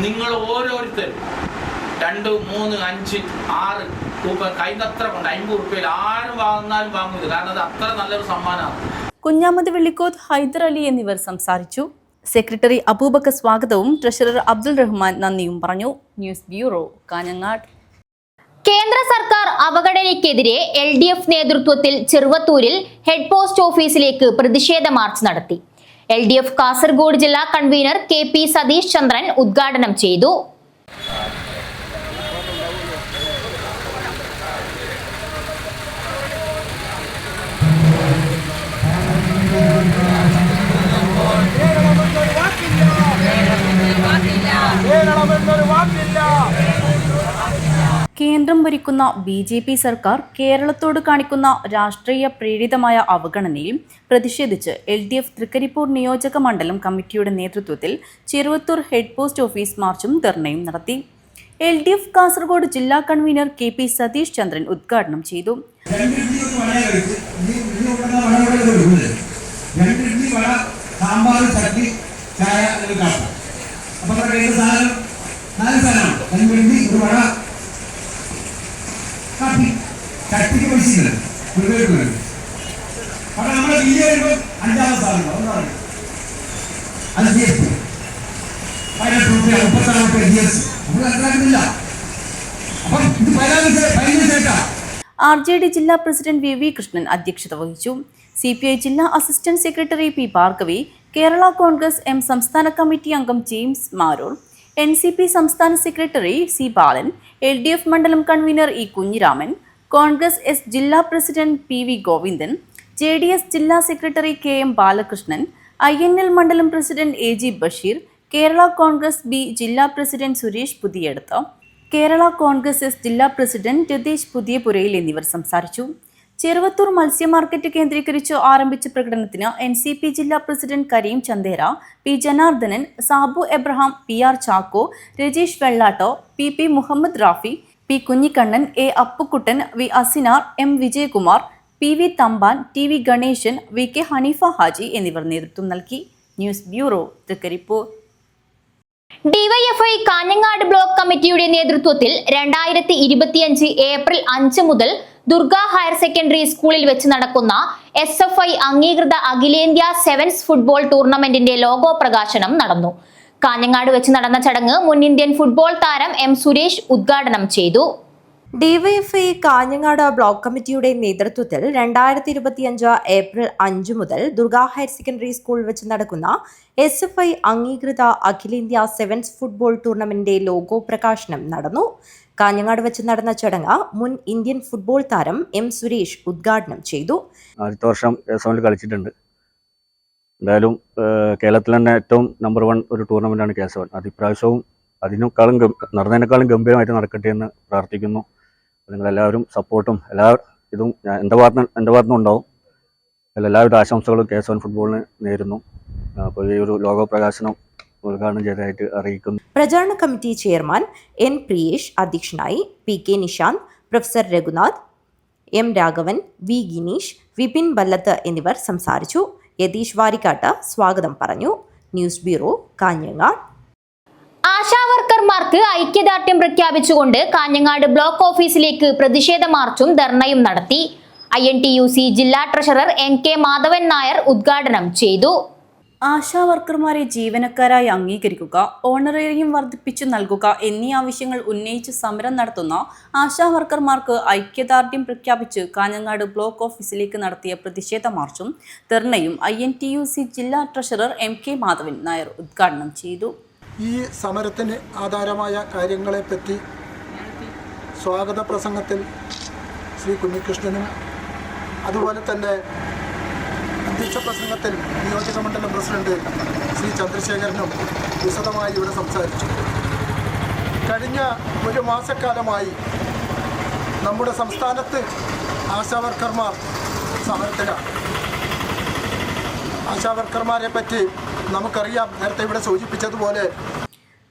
നിങ്ങൾ ഓരോരുത്തരും 2, 3, 5, 6 കൂപ്പൺ കൈനത്ര കൊണ്ട് 50 ഉറുപ്പികയിൽ ആരും വാങ്ങാനും വാങ്ങുന്നത്, കാരണം അത് അത്ര നല്ലൊരു സമ്മാനമാണ്.
കുഞ്ഞാമത് വെള്ളിക്കോത്ത്, ഹൈദർ അലി എന്നിവർ സംസാരിച്ചു. സെക്രട്ടറി അബൂബക്കർ സ്വാഗതവും ട്രഷറർ അബ്ദുൾ റഹ്മാൻ നന്ദിയും പറഞ്ഞു. News bureau, Kanhangad.
കേന്ദ്ര സർക്കാർ അവഗണനയ്ക്കെതിരെ LDF നേതൃത്വത്തിൽ ചെറുവത്തൂരിൽ ഹെഡ് പോസ്റ്റ് ഓഫീസിലേക്ക് പ്രതിഷേധ മാർച്ച് നടത്തി. LDF കാസർഗോഡ് ജില്ലാ കൺവീനർ KP സതീഷ് ചന്ദ്രൻ ഉദ്ഘാടനം ചെയ്തു.
കേന്ദ്രം ഭരിക്കുന്ന BJP സർക്കാർ കേരളത്തോട് കാണിക്കുന്ന രാഷ്ട്രീയ പ്രേരിതമായ അവഗണനയിൽ പ്രതിഷേധിച്ച് LDF തൃക്കരിപ്പൂർ നിയോജക മണ്ഡലം കമ്മിറ്റിയുടെ നേതൃത്വത്തിൽ ചെറുവത്തൂർ ഹെഡ് പോസ്റ്റ് ഓഫീസ് മാർച്ചും ധർണയും നടത്തി. LDF കാസർഗോഡ് ജില്ലാ കൺവീനർ KP സതീഷ് ചന്ദ്രൻ ഉദ്ഘാടനം ചെയ്തു. RJD ജില്ലാ പ്രസിഡന്റ് VV കൃഷ്ണൻ അധ്യക്ഷത വഹിച്ചു. CPI ജില്ലാ assistant secretary P Bhargavi, Kerala Congress M സംസ്ഥാന കമ്മിറ്റി അംഗം ജെയിംസ് മാരൂർ, NCP സംസ്ഥാന സെക്രട്ടറി C ബാലൻ, LDF മണ്ഡലം convener E Kunhiraman, Congress S ജില്ലാ പ്രസിഡന്റ് PV ഗോവിന്ദൻ, JDS ജില്ലാ സെക്രട്ടറി KM ബാലകൃഷ്ണൻ, INL മണ്ഡലം president AG Basheer, Kerala Congress B ജില്ലാ പ്രസിഡന്റ് സുരേഷ് പുതിയടത്ത്, കേരള കോൺഗ്രസ് S ജില്ലാ പ്രസിഡന്റ് രതീഷ് പുതിയപുരയിൽ എന്നിവർ സംസാരിച്ചു. ചെറുവത്തൂർ മത്സ്യ മാർക്കറ്റ് കേന്ദ്രീകരിച്ച് ആരംഭിച്ച പ്രകടനത്തിന് NCP ജില്ലാ president Karim Chandera, P Janardhanan, Sabu Abraham, PR Chacko, Rajeesh Vellatto, PP Muhammad Rafi, P Kunhikannan, A Appukuttan, V Asinar, M Vijayakumar, PV Thampan, TV Ganesan, VK Hanifa Haji എന്നിവർ നേതൃത്വം നൽകി. News bureau Thrikaripur.
DYFI Kanhangad block കമ്മിറ്റിയുടെ നേതൃത്വത്തിൽ 2025 ഏപ്രിൽ 5 മുതൽ ദുർഗ ഹയർ സെക്കൻഡറി സ്കൂളിൽ വെച്ച് നടക്കുന്ന SFI അംഗീകൃത അഖിലേന്ത്യാ സെവൻസ് ഫുട്ബോൾ ടൂർണമെന്റിന്റെ ലോഗോ പ്രകാശനം നടന്നു. കാഞ്ഞങ്ങാട് വെച്ച് നടന്ന ചടങ്ങ് മുൻ ഇന്ത്യൻ ഫുട്ബോൾ താരം M സുരേഷ് ഉദ്ഘാടനം ചെയ്തു.
DYFI കാഞ്ഞങ്ങാട് ബ്ലോക്ക് കമ്മിറ്റിയുടെ നേതൃത്വത്തിൽ 2025 ഏപ്രിൽ 5 മുതൽ ദുർഗ ഹയർ സെക്കൻഡറി സ്കൂൾ വെച്ച് നടക്കുന്ന SFI അംഗീകൃത അഖിലേന്ത്യാ സെവൻസ് ഫുട്ബോൾ ടൂർണമെന്റിന്റെ ലോഗോ പ്രകാശനം നടന്നു. കാഞ്ഞങ്ങാട് വെച്ച് നടന്ന ചടങ്ങ് മുൻ ഇന്ത്യൻ ഫുട്ബോൾ താരം M സുരേഷ് ഉദ്ഘാടനം ചെയ്തു.
ആദ്യത്തെ വർഷം കേസവനിൽ കളിച്ചിട്ടുണ്ട്. എന്തായാലും കേരളത്തിൽ തന്നെ ഏറ്റവും നമ്പർ 1 ഒരു ടൂർണമെന്റാണ് കേസവൻ. അത് ഇപ്രാവശ്യവും അതിനേക്കാളും നടന്നതിനേക്കാളും ഗംഭീരമായിട്ട് നടക്കട്ടെ എന്ന് പ്രാർത്ഥിക്കുന്നു. നിങ്ങളെല്ലാവരും സപ്പോർട്ടും എല്ലാ ഇതും എൻ്റെ ഭാഗത്തുനിന്നും ഉണ്ടാവും. എല്ലാവിധ ആശംസകളും കേസവൻ ഫുട്ബോളിന് നേരുന്നു. അപ്പോൾ ഈ ഒരു ലോഗോ പ്രകാശനം ഉദ്ഘാടനം ചെയ്തതായിട്ട് അറിയിക്കുന്നു.
പ്രചാരണ കമ്മിറ്റി ചെയർമാൻ N പ്രിയേഷ് അധ്യക്ഷനായി. PK Nishanth, professor Raghunath, M Raghavan, V Gineesh, Vipin Ballath എന്നിവർ സംസാരിച്ചു. യതീഷ് വാരിക്കാട്ട് സ്വാഗതം പറഞ്ഞു. News bureau Kanhangad.
ആശാവർക്കർമാർക്ക് ഐക്യദാർഢ്യം പ്രഖ്യാപിച്ചുകൊണ്ട് കാഞ്ഞങ്ങാട് ബ്ലോക്ക് ഓഫീസിലേക്ക് പ്രതിഷേധ മാർച്ചും ധർണയും നടത്തി. INTUC ജില്ലാ ട്രഷറർ NK മാധവൻ നായർ ഉദ്ഘാടനം ചെയ്തു.
ആശാവർക്കർമാരെ ജീവനക്കാരായി അംഗീകരിക്കുക, ഓണറേറിയം വർദ്ധിപ്പിച്ചു നൽകുക എന്നീ ആവശ്യങ്ങൾ ഉന്നയിച്ച് സമരം നടത്തുന്ന ആശാവർക്കർമാർക്ക് ഐക്യദാർഢ്യം പ്രഖ്യാപിച്ച് കാഞ്ഞങ്ങാട് ബ്ലോക്ക് ഓഫീസിലേക്ക് നടത്തിയ പ്രതിഷേധ മാർച്ചും ധർണയും INTUC ജില്ലാ ട്രഷറർ MK മാധവൻ നായർ ഉദ്ഘാടനം ചെയ്തു.
ഈ സമരത്തിന് ആധാരമായ കാര്യങ്ങളെപ്പറ്റി സ്വാഗത പ്രസംഗത്തിൽ ശ്രീ കുഞ്ഞികൃഷ്ണനും അതുപോലെ തന്നെ അധ്യക്ഷ പ്രസംഗത്തിൽ നിയോജക മണ്ഡലം പ്രസിഡന്റ് ശ്രീ ചന്ദ്രശേഖരനും വിശദമായി ഇവിടെ സംസാരിച്ചു. കഴിഞ്ഞ ഒരു മാസക്കാലമായി നമ്മുടെ സംസ്ഥാനത്ത് ആശാവർക്കർമാർ സമരത്തിലാണ്. ആശാവർക്കർമാരെ പറ്റി നമുക്കറിയാം, നേരത്തെ ഇവിടെ സൂചിപ്പിച്ചതുപോലെ.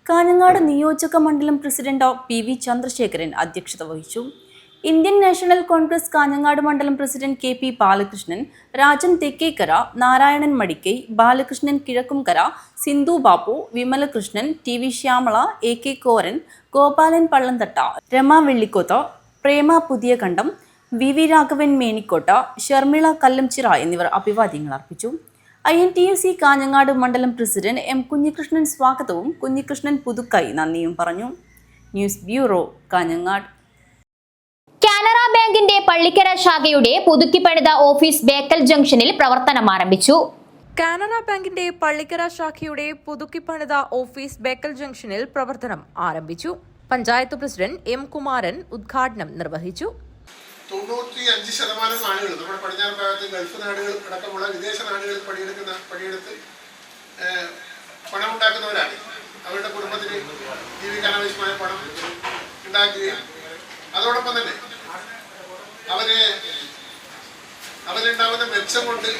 കാഞ്ഞങ്ങാട് നിയോജക മണ്ഡലം പ്രസിഡന്റ് PV ചന്ദ്രശേഖരൻ അധ്യക്ഷത വഹിച്ചു. ഇന്ത്യൻ നാഷണൽ കോൺഗ്രസ് കാഞ്ഞങ്ങാട് മണ്ഡലം president KP Balakrishnan, Rajan Thekkekara, Narayanan Madikai, Balakrishnan Kizhakkumkara, Sindhu Babu, Vimalakrishnan, TV Shyamala, AK Koran, Gopalan Pallanthatta, Rama Vellikoth, Prema Puthiyakandam, VV Raghavan Menikotta, Sharmila Kallamchira എന്നിവർ അഭിവാദ്യങ്ങൾ അർപ്പിച്ചു. INTUC കാഞ്ഞങ്ങാട് മണ്ഡലം പ്രസിഡന്റ് M കുഞ്ഞികൃഷ്ണൻ സ്വാഗതവും കുഞ്ഞികൃഷ്ണൻ പുതുക്കൈ നന്ദിയും പറഞ്ഞു. News bureau Kanhangad.
കാനറ ബാങ്കിന്റെ പള്ളിക്കര ശാഖയുടെ പുതുക്കിപ്പണിത ഓഫീസ് ബേക്കൽ ജംഗ്ഷനിൽ പ്രവർത്തനം ആരംഭിച്ചു.
കാനറ ബാങ്കിന്റെ പള്ളിക്കര ശാഖയുടെ പുതുക്കിപ്പണിത ഓഫീസ് ബേക്കൽ ജംഗ്ഷനിൽ പ്രവർത്തനം ആരംഭിച്ചു. പഞ്ചായത്ത് പ്രസിഡന്റ് എം കുമാരൻ ഉദ്ഘാടനം നിർവഹിച്ചു.
95% ആളുകൾ നമ്മുടെ പടിഞ്ഞാറ് ഭാഗത്ത് ഗൾഫ് നാടുകൾ അടക്കമുള്ള വിദേശ നാടുകളിൽ പണിയെടുത്ത് പണമുണ്ടാക്കുന്നവരാണ്. അവരുടെ കുടുംബത്തിന് ജീവിക്കാൻ ആവശ്യമായ പണം ഉണ്ടാക്കുകയും അതോടൊപ്പം തന്നെ അവരുണ്ടാവുന്ന മെച്ചം കൊണ്ട്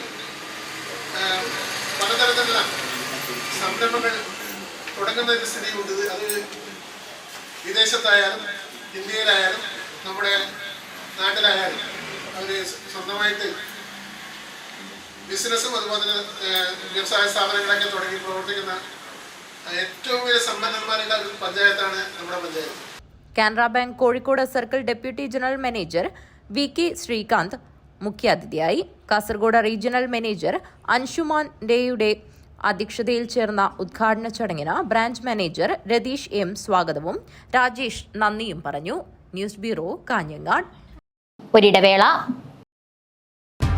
പലതരത്തിലുള്ള സംരംഭങ്ങൾ തുടങ്ങുന്ന ഒരു സ്ഥിതിയുണ്ട്. അത് വിദേശത്തായാലും ഇന്ത്യയിലായാലും നമ്മുടെ നാട്ടിലായാലും അവർ സ്വന്തമായിട്ട് ബിസിനസ്സും അതുപോലെ തന്നെ വ്യവസായ സ്ഥാപനങ്ങളൊക്കെ തുടങ്ങി പ്രവർത്തിക്കുന്ന ഏറ്റവും വലിയ സമ്പന്നന്മാരുടെ ഒരു പഞ്ചായത്താണ് നമ്മുടെ panchayat.
Canara bank Kozhikode circle deputy general manager VK Srikanth മുഖ്യാതിഥിയായി. കാസർഗോഡ് റീജിയണൽ മാനേജർ അൻഷുമാൻ ഡേയുടെ അധ്യക്ഷതയിൽ ചേർന്ന ഉദ്ഘാടന ചടങ്ങിന് ബ്രാഞ്ച് മാനേജർ രതീഷ് M സ്വാഗതവും രാജേഷ് നന്ദിയും പറഞ്ഞു. News bureau, Kanhangad.
ഒരിടവേള.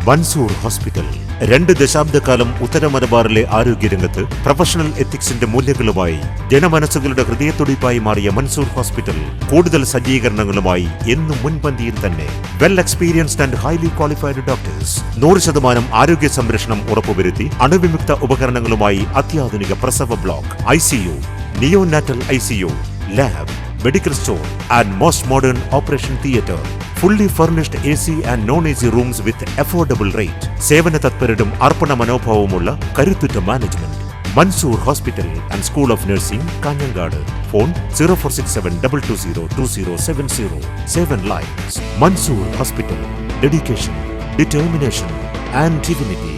മൻസൂർ ഹോസ്പിറ്റൽ 2 ദശാബ്ദക്കാലം ഉത്തര മലബാറിലെ ആരോഗ്യരംഗത്ത് പ്രൊഫഷണൽ എത്തിക്സിന്റെ മൂല്യങ്ങളുമായി ജനമനസ്സുകളുടെ ഹൃദയത്തുടിപ്പായി മാറിയ മൻസൂർ ഹോസ്പിറ്റൽ കൂടുതൽ സജ്ജീകരണങ്ങളുമായി എന്നും മുൻപന്തിയിൽ തന്നെ. Well experienced and highly qualified doctors, 100% ആരോഗ്യ സംരക്ഷണം ഉറപ്പുവരുത്തി അണുവിമുക്ത ഉപകരണങ്ങളുമായി അത്യാധുനിക പ്രസവ block, ICU, neonatal ICU, lab, medical store and most modern operation theatre. Fully furnished AC and non-AC rooms with affordable rate. സേവന തത്പരരും അർപ്പണ മനോഭാവമുള്ള കരുത്തുറ്റ management. Mansoor hospital and school of nursing, Kanhangad. Phone 0467220270. 7 lines. Mansoor hospital. Dedication, determination and divinity.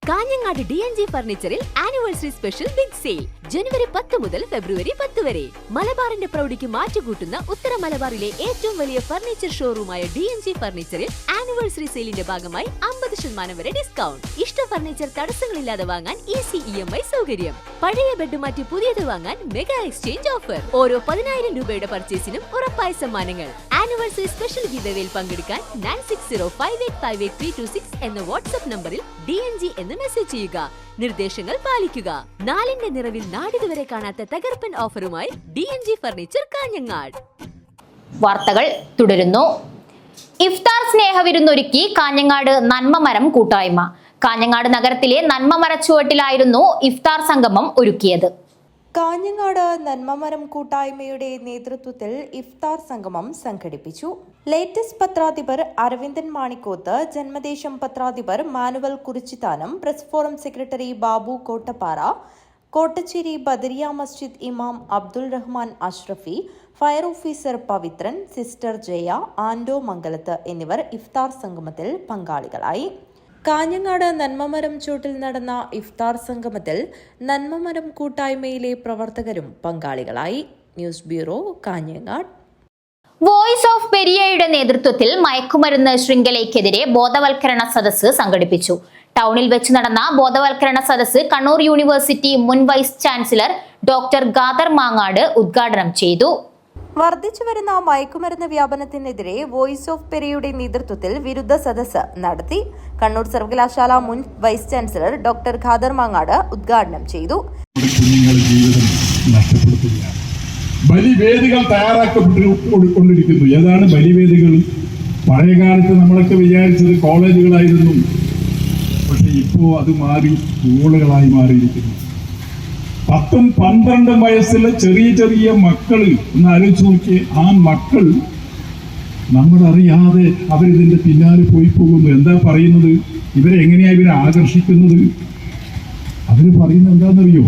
Kanhangad DNG ഫർണിച്ചറിൽ anniversary special big sale ജനുവരി 10 മുതൽ ഫെബ്രുവരി 10 വരെ. മലബാറിന്റെ പ്രൗഢിക്ക് മാറ്റുകൂട്ടുന്ന ഉത്തര മലബാറിലെ ഏറ്റവും വലിയ ഫർണിച്ചർ ഷോറൂമായ DNG ഫർണിച്ചറിൽ ആനിവേഴ്സറി സെയിലിന്റെ ഭാഗമായി 50% വരെ ഡിസ്കൗണ്ട്. ഇഷ്ട ഫർണിച്ചർ തടസ്സങ്ങളില്ലാതെ വാങ്ങാൻ ഈസി EMI സൗകര്യം. പഴയ ബെഡ് മാറ്റി പുതിയത് വാങ്ങാൻ മെഗാ എക്സ്ചേഞ്ച് ഓഫർ. ഓരോ 10,000 രൂപയുടെ പർച്ചേസിനും ഉറപ്പായ സമ്മാനങ്ങൾ. ആനിവേഴ്സറി സ്പെഷ്യൽ ഗിവവേയിൽ പങ്കെടുക്കാൻ 9605858326 എന്ന വാട്സ്ആപ്പ് നമ്പറിൽ DNG എന്ന് മെസ്സേജ് ചെയ്യുക. നിർദ്ദേശങ്ങൾ പാലിക്കുക. 4ന്റെ നിറവിൽ നാടിതുവരെ കാണാത്ത തകർപ്പൻ ഓഫറുമായി DNG ഫർണിച്ചർ, കാഞ്ഞങ്ങാട്.
വാർത്തകൾ തുടരുന്നു. ഇഫ്താർ സ്നേഹവിരുന്നൊരുക്കി കാഞ്ഞങ്ങാട് നന്മമരം കൂട്ടായ്മ. കാഞ്ഞങ്ങാട് നഗരത്തിലെ നന്മമരച്ചുവട്ടിലായിരുന്നു ഇഫ്താർ സംഗമം ഒരുക്കിയത്.
കാഞ്ഞങ്ങാട് നന്മമരം കൂട്ടായ്മയുടെ നേതൃത്വത്തിൽ ഇഫ്താർ സംഗമം സംഘടിപ്പിച്ചു. ലേറ്റസ്റ്റ് പത്രാധിപർ അരവിന്ദൻ മാണിക്കോത്ത്, ജന്മദേശം പത്രാധിപർ Manuel Kurichithanam, press forum secretary Babu Kottappara, Kottachery Badariya മസ്ജിദ് ഇമാം Abdul Rahman Ashrafi, fire officer Pavithran, sister Jaya, Ando Mangalath എന്നിവർ ഇഫ്താർ സംഗമത്തിൽ പങ്കാളികളായി. കാഞ്ഞങ്ങാട് നന്മമരം ചോട്ടിൽ നടന്ന ഇഫ്താർ സംഗമത്തിൽ നന്മമരം കൂട്ടായ്മയിലെ പ്രവർത്തകരും പങ്കാളികളായി. News bureau, Kanhangad.
Voice of പെരിയയുടെ നേതൃത്വത്തിൽ മയക്കുമരുന്ന് ശൃംഖലയ്ക്കെതിരെ ബോധവൽക്കരണ സദസ്സ് സംഘടിപ്പിച്ചു. ടൗണിൽ വെച്ച് നടന്ന ബോധവൽക്കരണ സദസ്സ് കണ്ണൂർ യൂണിവേഴ്സിറ്റി മുൻ vice chancellor doctor Khader Mangad ഉദ്ഘാടനം ചെയ്തു.
വർദ്ധിച്ചുവരുന്ന മയക്കുമരുന്ന് വ്യാപനത്തിനെതിരെ വോയിസ് ഓഫ് പെരിയയുടെ നേതൃത്വത്തിൽ വിരുദ്ധ സദസ്സ് നടത്തി. കണ്ണൂർ സർവകലാശാല മുൻ vice chancellor doctor Khader Mangad ഉദ്ഘാടനം ചെയ്തു.
ബലിവേദികൾ തയ്യാറാക്കപ്പെട്ടുകൊണ്ടിരിക്കുന്നു. ഏതാണ് ബലിവേദികൾ? പഴയകാലത്ത് നമ്മളൊക്കെ വിചാരിച്ചത് കോളേജുകളായിരുന്നു. പക്ഷെ ഇപ്പോൾ അത് മാറി സ്കൂളുകളായി മാറിയിരിക്കുന്നു. 10-12 വയസ്സിലെ ചെറിയ മക്കൾ ഒന്ന് ആലോചിച്ച് നോക്കിയേ. ആ മക്കൾ നമ്മളറിയാതെ അവരിതിന്റെ പിന്നാലെ പോയി പോകുന്നു. എന്താ പറയുന്നത്? ഇവരെ ആകർഷിക്കുന്നത്? അവര് പറയുന്നത് എന്താണെന്നറിയോ?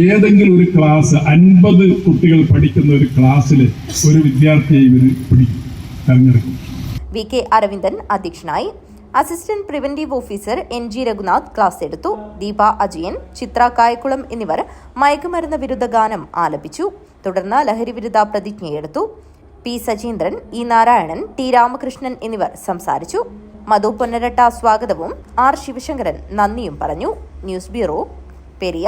ഏതെങ്കിലും ഒരു ക്ലാസ് 50 കുട്ടികൾ പഠിക്കുന്ന ഒരു ക്ലാസ്സിൽ ഒരു വിദ്യാർത്ഥിയെ ഇവർ തെരഞ്ഞെടുക്കും.
VK അരവിന്ദൻ അധ്യക്ഷനായി. Assistant preventive officer NG Raghunath class എടുത്തു. ദീപ അജയൻ, ചിത്ര കായക്കുളം എന്നിവർ മയക്കുമരുന്ന് വിരുദ്ധ ഗാനം ആലപിച്ചു. തുടർന്ന് ലഹരി വിരുദ്ധ പ്രതിജ്ഞയെടുത്തു. P Sajeendran, E Narayanan, T Ramakrishnan എന്നിവർ സംസാരിച്ചു. മധു പൊന്നരട്ട സ്വാഗതവും R ശിവശങ്കരൻ നന്ദിയും പറഞ്ഞു. News bureau, Periya.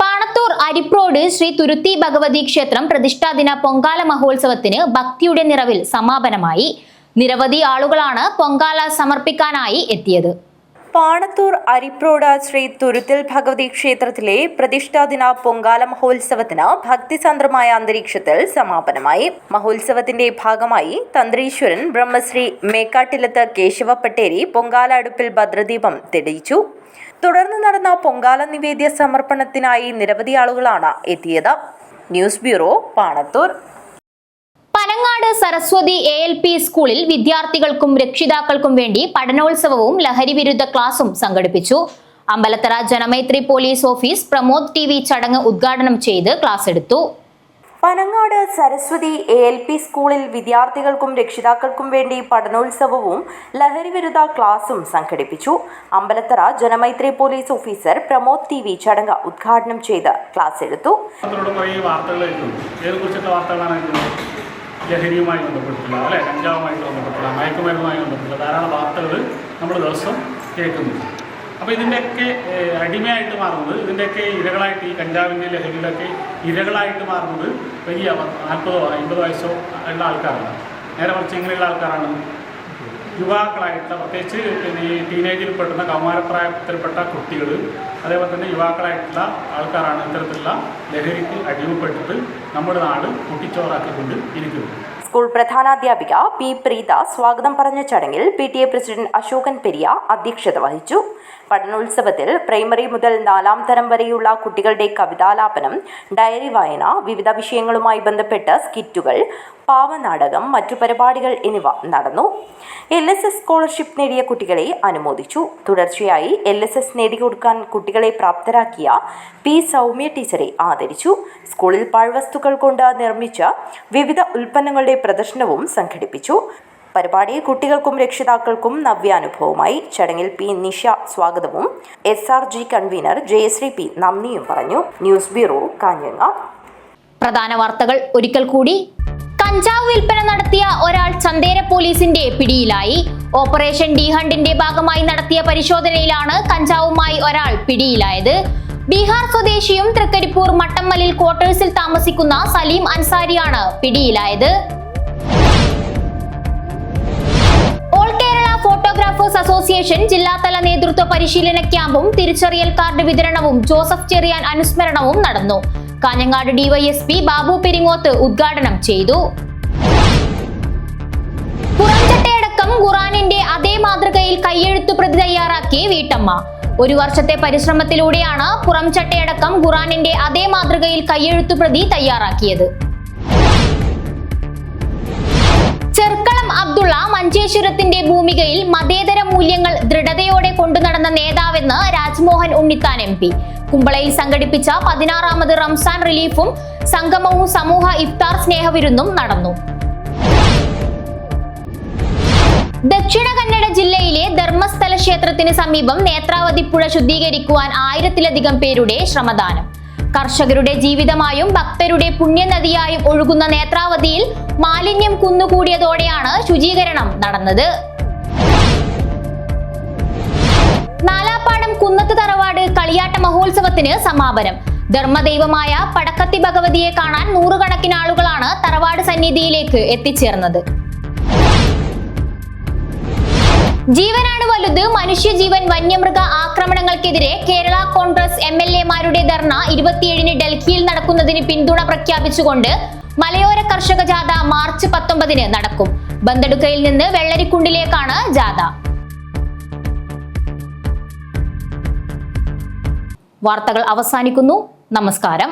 പാണത്തൂർ അരിപ്രോഡ് ശ്രീ തുരുത്തി ഭഗവതി ക്ഷേത്രം പ്രതിഷ്ഠാദിന പൊങ്കാല മഹോത്സവത്തിന് ഭക്തിയുടെ നിറവിൽ സമാപനമായി. നിരവധി ആളുകളാണ് പൊങ്കാല സമർപ്പിക്കാനായി എത്തിയത്.
പാണത്തൂർ അരിപ്രോഡ് ശ്രീ തുരുത്തിൽ ഭഗവതി ക്ഷേത്രത്തിലെ പ്രതിഷ്ഠാദിന പൊങ്കാല മഹോത്സവത്തിന് ഭക്തിസാന്ദ്രമായ അന്തരീക്ഷത്തിൽ സമാപനമായി. മഹോത്സവത്തിന്റെ ഭാഗമായി തന്ത്രീശ്വരൻ ബ്രഹ്മശ്രീ മേക്കാട്ടിലത്ത് കേശവ പട്ടേരി പൊങ്കാല അടുപ്പിൽ ഭദ്രദീപം തെളിയിച്ചു. തുടർന്ന് നടന്ന പൊങ്കാല നിവേദ്യ സമർപ്പണത്തിനായി നിരവധി ആളുകളാണ് എത്തിയത്. News bureau, Panathur.
Panangad Saraswathi ALP സ്കൂളിൽ വിദ്യാർത്ഥികൾക്കും രക്ഷിതാക്കൾക്കും വേണ്ടി പഠനോത്സവവും ലഹരി വിരുദ്ധ ക്ലാസും സംഘടിപ്പിച്ചു. Ambalathara Janamaithri police office Pramod TV ചടങ്ങ് ഉദ്ഘാടനം ചെയ്ത് ക്ലാസ് എടുത്തു.
പനങ്ങാട് സരസ്വതി ALP സ്കൂളിൽ വിദ്യാർത്ഥികൾക്കും രക്ഷിതാക്കൾക്കും വേണ്ടി പഠനോത്സവവും ലഹരി വിരുദ്ധ ക്ലാസും സംഘടിപ്പിച്ചു. Ambalathara Janamaithri police officer Pramod TV ചടങ്ങ് ഉദ്ഘാടനം ചെയ്ത് ക്ലാസ് എടുത്തു.
ലഹരിയുമായി ബന്ധപ്പെട്ടിട്ടുള്ള കഞ്ചാവുമായിട്ട് ബന്ധപ്പെട്ടുള്ള മയക്കുമരുന്നുമായി ബന്ധപ്പെട്ടുള്ള ധാരാളം വാർത്തകൾ നമ്മൾ ദിവസം കേൾക്കുന്നുണ്ട്. അപ്പോൾ ഇതിൻ്റെയൊക്കെ അടിമയായിട്ട് മാറുന്നത്, ഇതിൻ്റെയൊക്കെ ഇരകളായിട്ട്, ഈ കഞ്ചാവിൻ്റെ ലഹരിയുടെയൊക്കെ ഇരകളായിട്ട് മാറുന്നത് വലിയ 40 50 വയസ്സോ ഉള്ള ആൾക്കാരാണ്. നേരെ മറിച്ച് ഇങ്ങനെയുള്ള ആൾക്കാരാണ് യുവാക്കളായിട്ടുള്ള, പ്രത്യേകിച്ച് ഈ ടീനേജിൽ പെടുന്ന കൗമാരപ്രായത്തിൽപ്പെട്ട കുട്ടികൾ, അതേപോലെ തന്നെ യുവാക്കളായിട്ടുള്ള ആൾക്കാരാണ് ഇത്തരത്തിലുള്ള ലഹരിക്ക് അടിമപ്പെട്ടിട്ട് നമ്മുടെ നാട് കുട്ടിച്ചോറാക്കിക്കൊണ്ട് ഇരിക്കുന്നത്.
School പ്രധാനാധ്യാപിക P. പ്രീത സ്വാഗതം പറഞ്ഞ ചടങ്ങിൽ PTA പ്രസിഡന്റ് അശോകൻ പെരിയ അധ്യക്ഷത വഹിച്ചു. പഠനോത്സവത്തിൽ പ്രൈമറി മുതൽ 4ാം തരം വരെയുള്ള കുട്ടികളുടെ കവിതാലാപനം, ഡയറി വായന, വിവിധ വിഷയങ്ങളുമായി ബന്ധപ്പെട്ട് സ്കിറ്റുകൾ, പാവനാടകം, മറ്റു പരിപാടികൾ എന്നിവ നടന്നു. LSS സ്കോളർഷിപ്പ് നേടിയ കുട്ടികളെ അനുമോദിച്ചു. തുടർച്ചയായി LSS നേടിക്കൊടുക്കാൻ കുട്ടികളെ പ്രാപ്തരാക്കിയ P. സൗമ്യ ടീച്ചറെ ആദരിച്ചു. സ്കൂളിൽ പാഴ്വസ്തുക്കൾ കൊണ്ട് നിർമ്മിച്ച വിവിധ ഉൽപ്പന്നങ്ങളുടെ പ്രദർശനവും സംഘടിപ്പിച്ചു. പരിപാടിയിൽ കുട്ടികൾക്കും രക്ഷിതാക്കൾക്കും നവ്യാനുഭവമായി. ചടങ്ങിൽ P. നിഷ സ്വാഗതവും SRG കൺവീനർ ജയശ്രീ P. നന്ദിയും പറഞ്ഞു. News bureau, Kanhangad.
പ്രധാന വാർത്തകൾ ഒരിക്കൽ കൂടി. കഞ്ചാവ് വിൽപ്പന നടത്തിയ ഒരാൾ ചന്തേര പോലീസിന്റെ പിടിയിലായി. ഓപ്പറേഷൻ ഡി ഹണ്ടിന്റെ ഭാഗമായി നടത്തിയ പരിശോധനയിലാണ് കഞ്ചാവുമായി ഒരാൾ പിടിയിലായത്. ബീഹാർ സ്വദേശിയും തൃക്കരിപ്പൂർ മട്ടമ്മലിൽ ക്വാർട്ടേഴ്സിൽ താമസിക്കുന്ന സലീം അൻസാരിയാണ് പിടിയിലായത്. ഓൾ കേരള ഫോട്ടോഗ്രാഫേഴ്സ് അസോസിയേഷൻ ജില്ലാതല നേതൃത്വ പരിശീലന ക്യാമ്പും തിരിച്ചറിയൽ കാർഡ് വിതരണവും ജോസഫ് ചെറിയാൻ അനുസ്മരണവും നടന്നു. കാഞ്ഞങ്ങാട് DYSP ബാബു പെരിങ്ങോത്ത് ഉദ്ഘാടനം ചെയ്തു. പുറംചട്ടയടക്കം ഖുറാനിന്റെ അതേ മാതൃകയിൽ കയ്യെഴുത്തു പ്രതി തയ്യാറാക്കി വീട്ടമ്മ. 1 വർഷത്തെ പരിശ്രമത്തിലൂടെയാണ് പുറംചട്ടയടക്കം ഖുറാനിന്റെ അതേ മാതൃകയിൽ കയ്യെഴുത്തു പ്രതി തയ്യാറാക്കിയത്. ചെർക്കളം അബ്ദുള്ള മഞ്ചേശ്വരത്തിന്റെ ഭൂമികയിൽ മതേതര മൂല്യങ്ങൾ ദൃഢതയോടെ കൊണ്ടുനടന്ന നേതാവെന്ന് രാജ്മോഹൻ ഉണ്ണിത്താൻ MP. കുമ്പളയിൽ സംഘടിപ്പിച്ച 16ാമത് റംസാൻ റിലീഫും സംഗമവും സമൂഹ ഇഫ്താർ സ്നേഹവിരുന്നും നടന്നു. ദക്ഷിണ കന്നഡ ജില്ലയിലെ ധർമ്മസ്ഥല ക്ഷേത്രത്തിന് സമീപം നേത്രാവതി പുഴ ശുദ്ധീകരിക്കുവാൻ 1000-ലധികം പേരുടെ ശ്രമദാനം. കർഷകരുടെ ജീവിതമായും ഭക്തരുടെ പുണ്യനദിയായും ഒഴുകുന്ന നേത്രാവതിയിൽ മാലിന്യം കുന്നുകൂടിയതോടെയാണ് ശുചീകരണം നടന്നത്. നാലാപ്പാടം കുന്നത്ത് തറവാട് കളിയാട്ട മഹോത്സവത്തിന് സമാപനം. ധർമ്മദൈവമായ പടക്കത്തി ഭഗവതിയെ കാണാൻ 100 കണക്കിന് ആളുകളാണ് തറവാട് സന്നിധിയിലേക്ക് എത്തിച്ചേർന്നത്. ജീവനാണ് വലുത്, മനുഷ്യജീവൻ വന്യമൃഗ ആക്രമണങ്ങൾക്കെതിരെ കേരള കോൺഗ്രസ് MLA-മാരുടെ ധർണ 27-ന് ഡൽഹിയിൽ നടക്കുന്നതിന് പിന്തുണ പ്രഖ്യാപിച്ചുകൊണ്ട് മലയോര കർഷക ജാഥ മാർച്ച് 19-ന് നടക്കും. ബന്തെടുക്കയിൽ നിന്ന് വെള്ളരിക്കുണ്ടിലേക്കാണ് ജാഥ. വാർത്തകൾ അവസാനിക്കുന്നു. നമസ്കാരം.